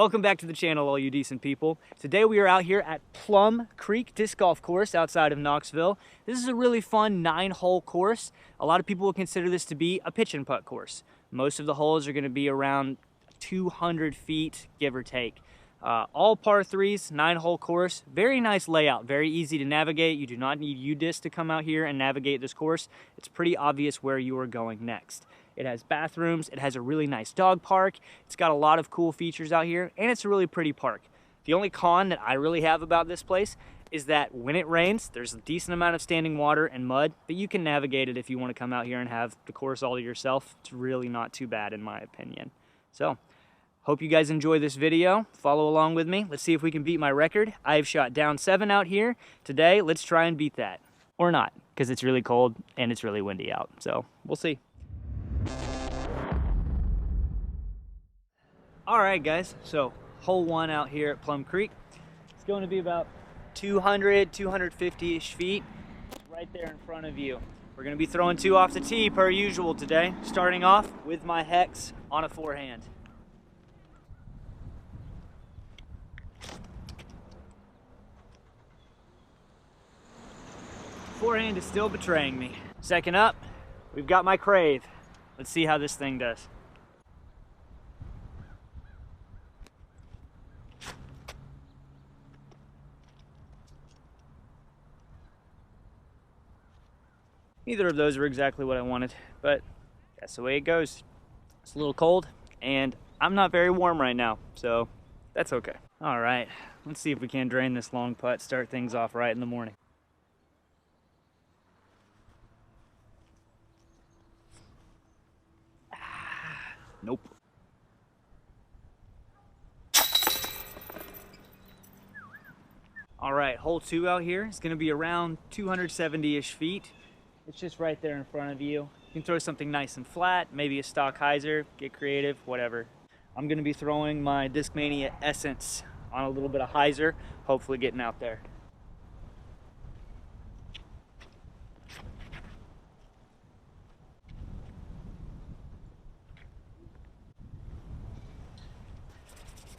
Welcome back to the channel, all you decent people. Today we are out here at Plumb Creek Disc Golf Course outside of Knoxville. This is a really fun 9-hole course. A lot of people will consider this to be a pitch and putt course. Most of the holes are going to be around 200 feet, give or take. All par 3s, 9-hole course. Very nice layout, very easy to navigate. You do not need UDisc to come out here and navigate this course. It's pretty obvious where you are going next. It has bathrooms, it has a really nice dog park, it's got a lot of cool features out here, and it's a really pretty park. The only con that I really have about this place is that when it rains, there's a decent amount of standing water and mud, but you can navigate it if you want to come out here and have the course all to yourself. It's really not too bad in my opinion. So, hope you guys enjoy this video. Follow along with me. Let's see if we can beat my record. I've shot down 7 out here. Today, let's try and beat that. Or not, because it's really cold and it's really windy out. So, we'll see. Alright guys, so hole 1 out here at Plum Creek. It's going to be about 250-ish feet. It's right there in front of you. We're going to be throwing 2 off the tee per usual today, starting off with my hex on a forehand. Forehand is still betraying me. Second up, we've got my crave. Let's see how this thing does. Neither of those are exactly what I wanted, but that's the way it goes. It's a little cold, and I'm not very warm right now, so that's okay. All right, let's see if we can drain this long putt, start things off right in the morning. Nope. All right, hole 2 out here is going to be around 270-ish feet. It's just right there in front of you. You can throw something nice and flat, maybe a stock hyzer, get creative, whatever. I'm going to be throwing my Discmania Essence on a little bit of hyzer, hopefully getting out there.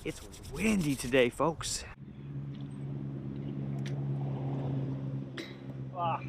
It's windy today, folks. Ah.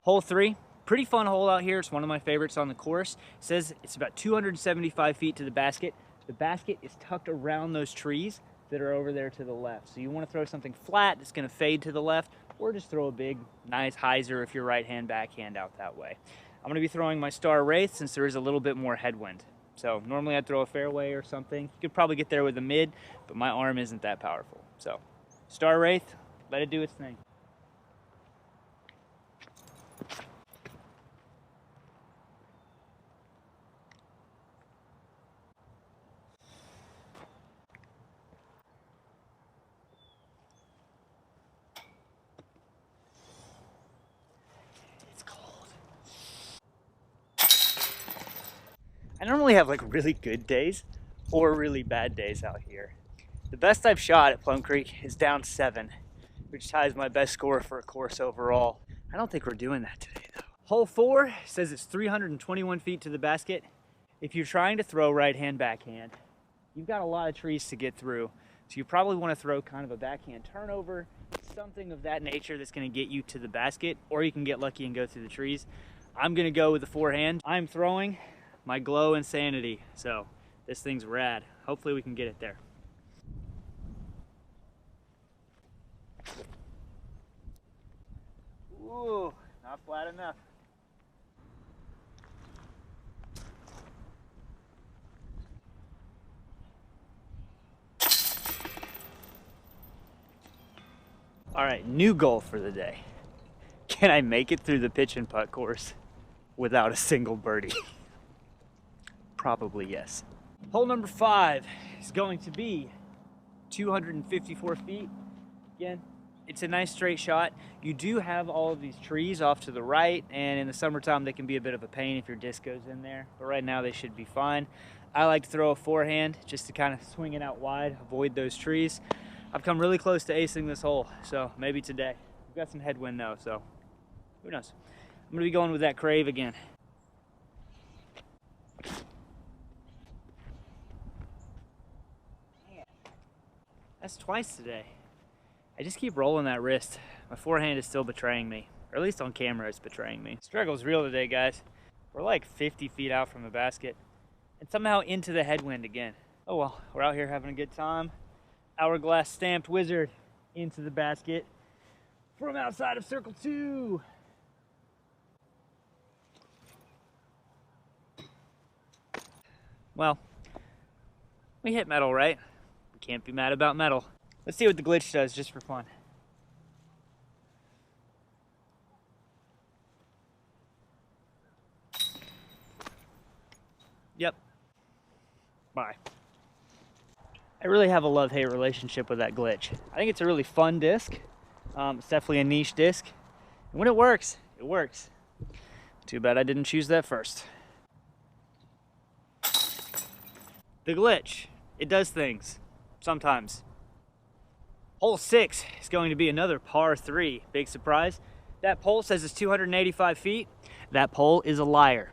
Hole 3, pretty fun hole out here. It's one of my favorites on the course. It says it's about 275 feet to the basket. The basket is tucked around those trees that are over there to the left. So you want to throw something flat that's going to fade to the left, or just throw a big, nice hyzer if you're right-hand backhand out that way. I'm going to be throwing my Star Wraith since there is a little bit more headwind. So normally I'd throw a fairway or something. You could probably get there with a mid, but my arm isn't that powerful. So Star Wraith, let it do its thing. I normally have like really good days or really bad days out here. The best I've shot at Plum Creek is down 7, which ties my best score for a course overall. I don't think we're doing that today though. Hole 4 says it's 321 feet to the basket. If you're trying to throw right-hand backhand, you've got a lot of trees to get through. So you probably want to throw kind of a backhand turnover, something of that nature that's going to get you to the basket, or you can get lucky and go through the trees. I'm going to go with the forehand. I'm throwing my Glow Insanity, so this thing's rad. Hopefully we can get it there. Ooh, not flat enough. All right, new goal for the day. Can I make it through the pitch and putt course without a single birdie? Probably yes. Hole number 5 is going to be 254 feet. Again, it's a nice straight shot. You do have all of these trees off to the right, and in the summertime they can be a bit of a pain if your disc goes in there, but right now they should be fine. I like to throw a forehand just to kind of swing it out wide, avoid those trees. I've come really close to acing this hole, so maybe today. We've got some headwind though, so who knows. I'm gonna be going with that crave again. That's twice today. I just keep rolling that wrist. My forehand is still betraying me. Or at least on camera it's betraying me. Struggle's real today, guys. We're like 50 feet out from the basket and somehow into the headwind again. Oh well, we're out here having a good time. Hourglass stamped wizard into the basket from outside of circle 2. Well, we hit metal, right? We can't be mad about metal. Let's see what the glitch does just for fun. Yep. Bye. I really have a love-hate relationship with that glitch. I think it's a really fun disc. It's definitely a niche disc. And when it works, it works. Too bad I didn't choose that first. The glitch, it does things, sometimes. Hole 6 is going to be another par 3. Big surprise. That pole says it's 285 feet. That pole is a liar.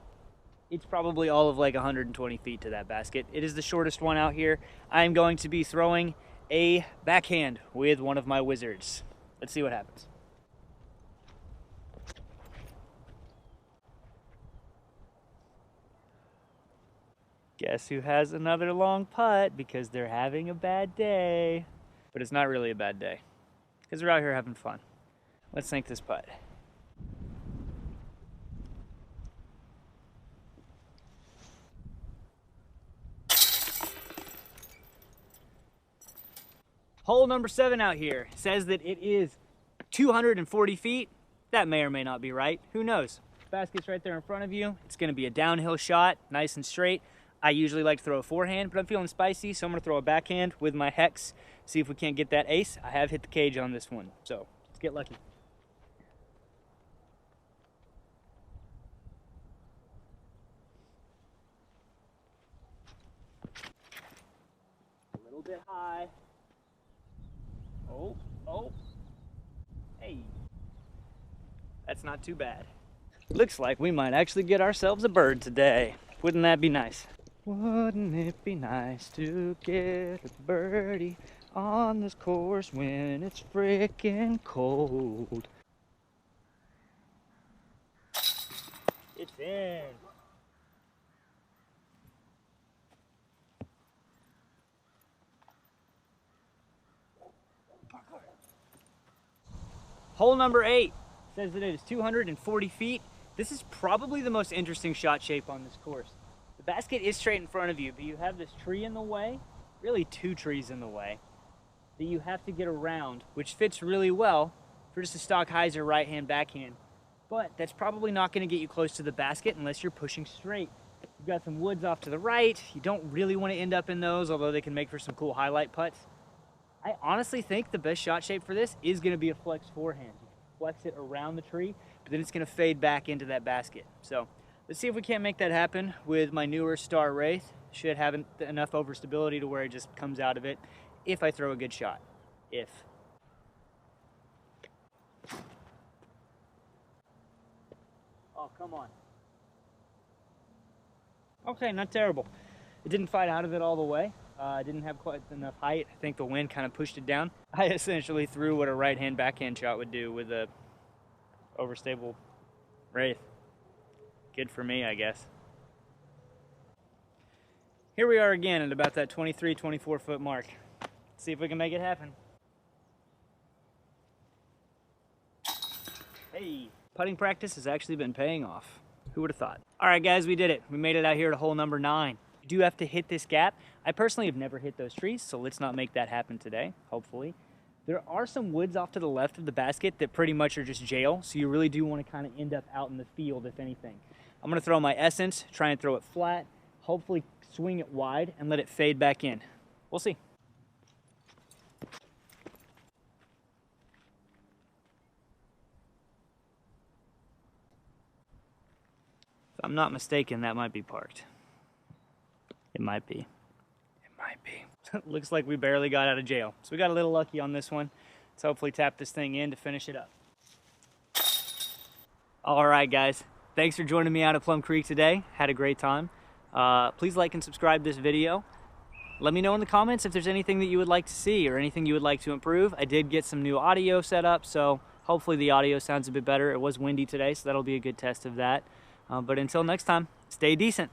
It's probably all of like 120 feet to that basket. It is the shortest one out here. I'm going to be throwing a backhand with one of my wizards. Let's see what happens. Guess who has another long putt because they're having a bad day. But it's not really a bad day because we're out here having fun. Let's sink this putt. Hole number 7 out here says that it is 240 feet. That may or may not be right. Who knows? Basket's right there in front of you. It's going to be a downhill shot, nice and straight. I usually like to throw a forehand, but I'm feeling spicy, so I'm going to throw a backhand with my hex. See if we can't get that ace. I have hit the cage on this one, so let's get lucky. A little bit high. Oh, hey, that's not too bad. Looks like we might actually get ourselves a bird today. Wouldn't that be nice? Wouldn't it be nice to get a birdie on this course when it's frickin' cold? It's in. Hole number 8 says that it is 240 feet. This is probably the most interesting shot shape on this course. The basket is straight in front of you, but you have this tree in the way, really 2 trees in the way, that you have to get around, which fits really well for just a stock hyzer right-hand backhand. But that's probably not going to get you close to the basket unless you're pushing straight. You've got some woods off to the right. You don't really want to end up in those, although they can make for some cool highlight putts. I honestly think the best shot shape for this is going to be a flex forehand. You flex it around the tree, but then it's going to fade back into that basket. So let's see if we can't make that happen with my newer Star Wraith. Should have enough overstability to where it just comes out of it if I throw a good shot. If. Oh, come on. Okay, not terrible. It didn't fight out of it all the way. I didn't have quite enough height. I think the wind kind of pushed it down. I essentially threw what a right-hand backhand shot would do with a overstable Wraith. Good for me, I guess. Here we are again at about that 23, 24 foot mark. Let's see if we can make it happen. Hey, putting practice has actually been paying off. Who would have thought? All right, guys, we did it. We made it out here to hole number 9. You do have to hit this gap. I personally have never hit those trees, so let's not make that happen today, hopefully. There are some woods off to the left of the basket that pretty much are just jail, so you really do want to kind of end up out in the field, if anything. I'm going to throw my essence, try and throw it flat, hopefully swing it wide, and let it fade back in. We'll see. If I'm not mistaken, that might be parked. It might be. It might be. Looks like we barely got out of jail. So we got a little lucky on this one. Let's hopefully tap this thing in to finish it up. All right, guys. Thanks for joining me out at Plum Creek today. Had a great time. Please like and subscribe this video. let me know in the comments if there's anything that you would like to see or anything you would like to improve. I did get some new audio set up, so hopefully the audio sounds a bit better. It was windy today, so that'll be a good test of that. But until next time, stay decent.